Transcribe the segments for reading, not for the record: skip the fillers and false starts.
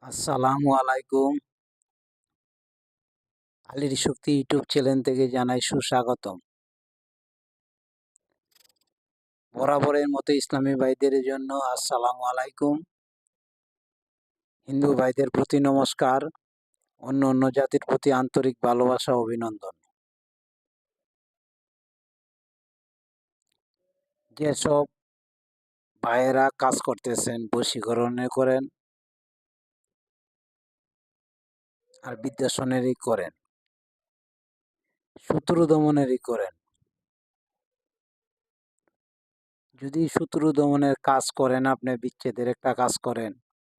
আসসালামু আলাইকুম। আলীর শক্তি ইউটিউব চ্যানেল থেকে জানাই সুস্বাগতম। বরাবরের মতো ইসলামী ভাইদের জন্য আসসালামু আলাইকুম, হিন্দু ভাইদের প্রতি নমস্কার, অন্য জাতির প্রতি আন্তরিক ভালোবাসা ও অভিনন্দন। যেসব ভাইয়েরা কাজ করতেছেন, বশীকরণে করেন আর বিদ্বেষণেরই করেন, শত্রু দমনেরই করেন। যদি শত্রু দমনের কাজ করেন, আপনি বিচ্ছেদের একটা কাজ করেন,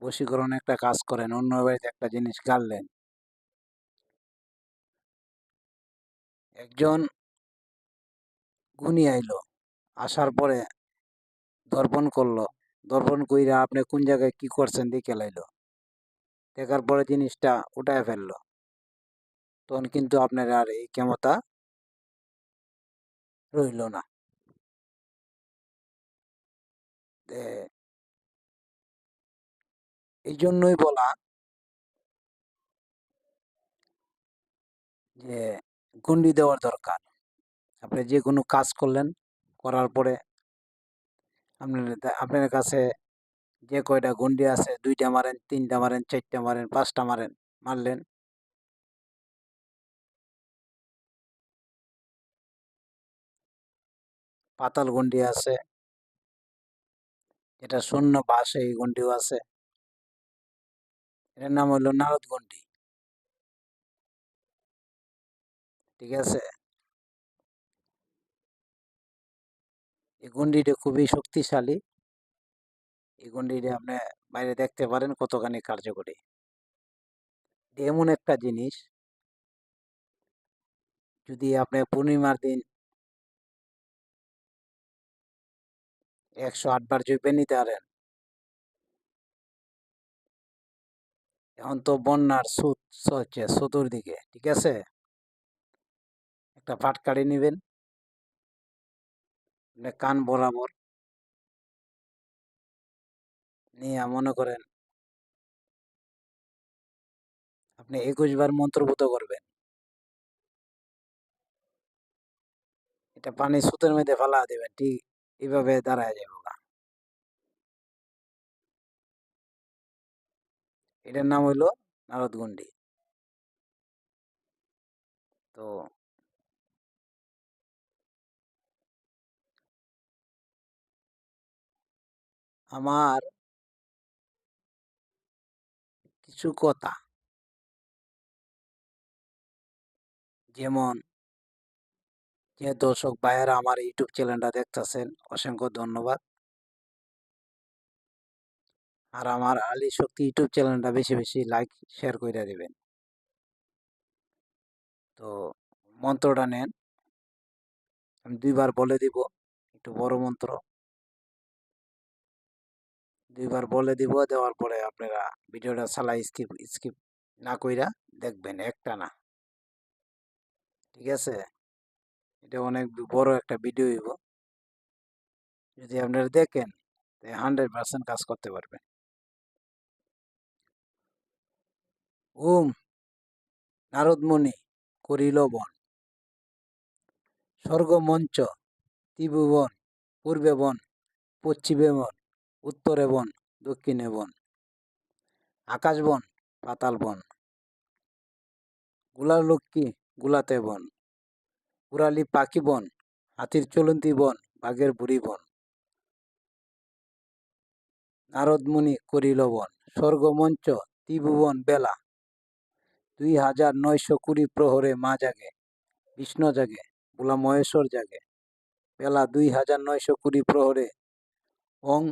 বশীকরণ একটা কাজ করেন, অন্য বাড়িতে একটা জিনিস গাড়লেন, একজন গুণী আইলো, আসার পরে দর্পণ করলো, দর্পণ কইরা আপনি কোন জায়গায় কি করছেন দেখে লাইলো, দেখার পরে জিনিসটা উঠায় ফেললো, তখন কিন্তু আপনার আর এই ক্ষমতা রইল না। এই জন্যই বলা যে গণ্ডি দেওয়ার দরকার। আপনি যে কোনো কাজ করলেন, করার পরে আপনার কাছে যে কয়টা গণ্ডি আছে, 2টা মারেন, 3টা মারেন, 4টা মারেন, 5টা মারেন, মারলেন, পাতাল গণ্ডি আছে, যেটা শূন্য বাসে এই গণ্ডিও আছে, এটার নাম হলো নারদ গণ্ডি। ঠিক আছে? এই গণ্ডিটা খুবই শক্তিশালী। এই গণ্ডিটা আপনি বাইরে দেখতে পারেন কতখানি কার্যকরী। এমন একটা জিনিস, যদি আপনি পূর্ণিমার দিন 108 বার জপে নিতে পারেন, এখন তো বন্যার স্রোত হচ্ছে চতুর্দিকে, ঠিক আছে? একটা পাটকাঠি নিবেন, কান বরাবর নিয়ে মনে করেন আপনি 21 বার মন্ত্রপুত করবেন। এটা পানি স্রোতের মধ্যে ফেলা দেবেন, ঠিক এইভাবে দাঁড়ায় যাবে না। এটার নাম হইলো নারদগণ্ডি। তো আমার কিছু কথা, যেমন যে দর্শক ভাইয়েরা আমার ইউটিউব চ্যানেলটা দেখতেছেন, অসংখ্য ধন্যবাদ। আর আমার আলী শক্তি ইউটিউব চ্যানেলটা বেশি বেশি লাইক শেয়ার করে দিবেন। তো মন্ত্রটা নেন, আমি 2বার বলে দিব, একটু বড় মন্ত্র। 2বার বলে দিব, দেওয়ার পরে আপনারা ভিডিওটা চালাই স্কিপ স্কিপ না কইরা দেখবেন একটা না। ঠিক আছে? এটা অনেক বড় একটা ভিডিও হইব। যদি আপনারা দেখেন, 100% কাজ করতে পারবেন। ওম নারদমণি করিল বন, স্বর্গমঞ্চ ত্রিভুবন, পূর্বে বন, পশ্চিমে বন, উত্তরে বন, দক্ষিণে বন, আকাশ বন, পাতাল বন, গোলার লক্ষ্মী গোলাতে বন, উড়ালি পাখি বন, হাতির চলন্তি বন, বাঘের বুড়ি বন, নারদমণি করিল বন, স্বর্গমঞ্চ ত্রিভুবন বেলা, 2920 প্রহরে মা জাগে, বিষ্ণু জাগে, ভোলা মহেশ্বর জাগে, বেলা 2920 প্রহরে ওং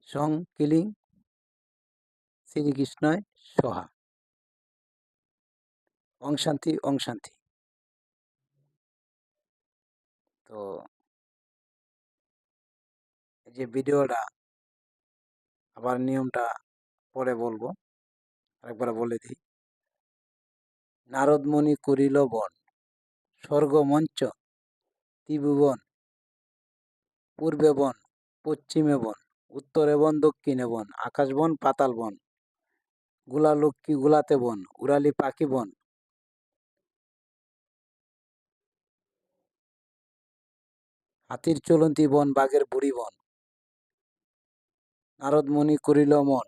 সং কিলিং শ্রীকৃষ্ণয় সহা, ওং শান্তি ওং শান্তি। তো এই যে ভিডিওটা, আবার নিয়মটা পরে বলবো, আরেকবার বলে দিই। নারদমণি করিল বন, স্বর্গমঞ্চ ত্রিভুবন, পূর্বে বন, পশ্চিমে বন, উত্তরে বন, দক্ষিণে বন, আকাশ বন, পাতাল বন, গুলা লক্ষ্মী গুলাতে বন, উড়ালি পাখি বন, হাতির চলন্তি বন, বাঘের বুড়ি বন, নারদ মুনি করিল মন,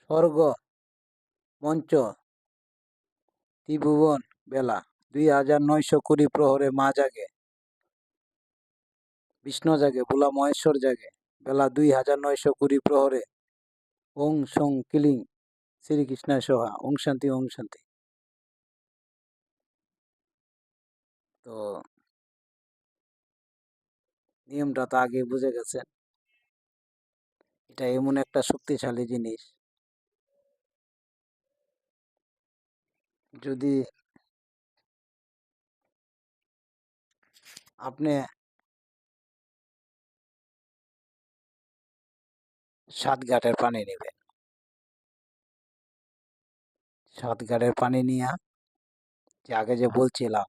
স্বর্গ মঞ্চ ত্রিভুবন বেলা, 2900 কোটি প্রহরে মা জাগে, বিষ্ণু জাগে, ভোলা মহেশ্বর জাগে, বেলা 2900 কোটি প্রহরে, ওং সং কিলিং শ্রীকৃষ্ণ সোহা, ওং শান্তি ওং শান্তি। তো নিয়মটা তো আগে বুঝে গেছেন। এটা এমন একটা শক্তিশালী জিনিস, যদি আপনি 7 ঘাটের পানি নেবেন, 7 ঘাটের পানি নিয়ে যে আগে যে বলছিলাম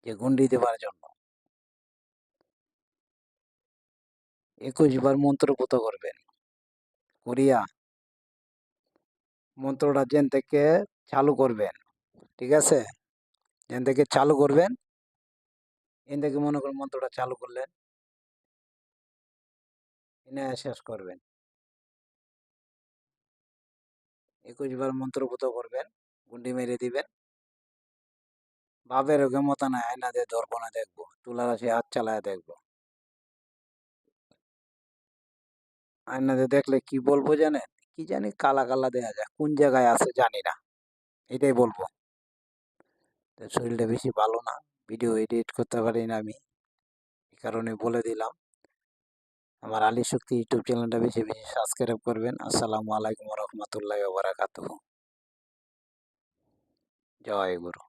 যে গুন্ডি দেবার জন্য 21 বার মন্ত্রপুত করবেন, করিয়া মন্ত্রটা যেন থেকে চালু করবেন, ঠিক আছে? যেন থেকে চালু করবেন, এন থেকে মনে করেন মন্ত্রটা চালু করলেন, এনে শেষ করবেন। 21 বার মন্ত্রপুত করবেন, গুন্ডি মেরে দিবেন। বাপের ওকে মতো নাই, আয়না দিয়ে ধরবো না, দেখবো তুলার আসে হাত চালায় দেখবো। আয়না দিয়ে দেখলে কি বলবো জানেন? কি জানি কালা কালা দেখা যায়, কোন জায়গায় আছে জানি না, এটাই বলবো। তো শরীরটা বেশি ভালো না, ভিডিও এডিট করতে পারি না আমি, এই কারণে বলে দিলাম। আমার আলী শক্তি ইউটিউব চ্যানেলটা বেশি বেশি সাবস্ক্রাইব করবেন। আসসালামু আলাইকুম রহমতুল্লাহ বারাকাতুহু। জয় গুরু।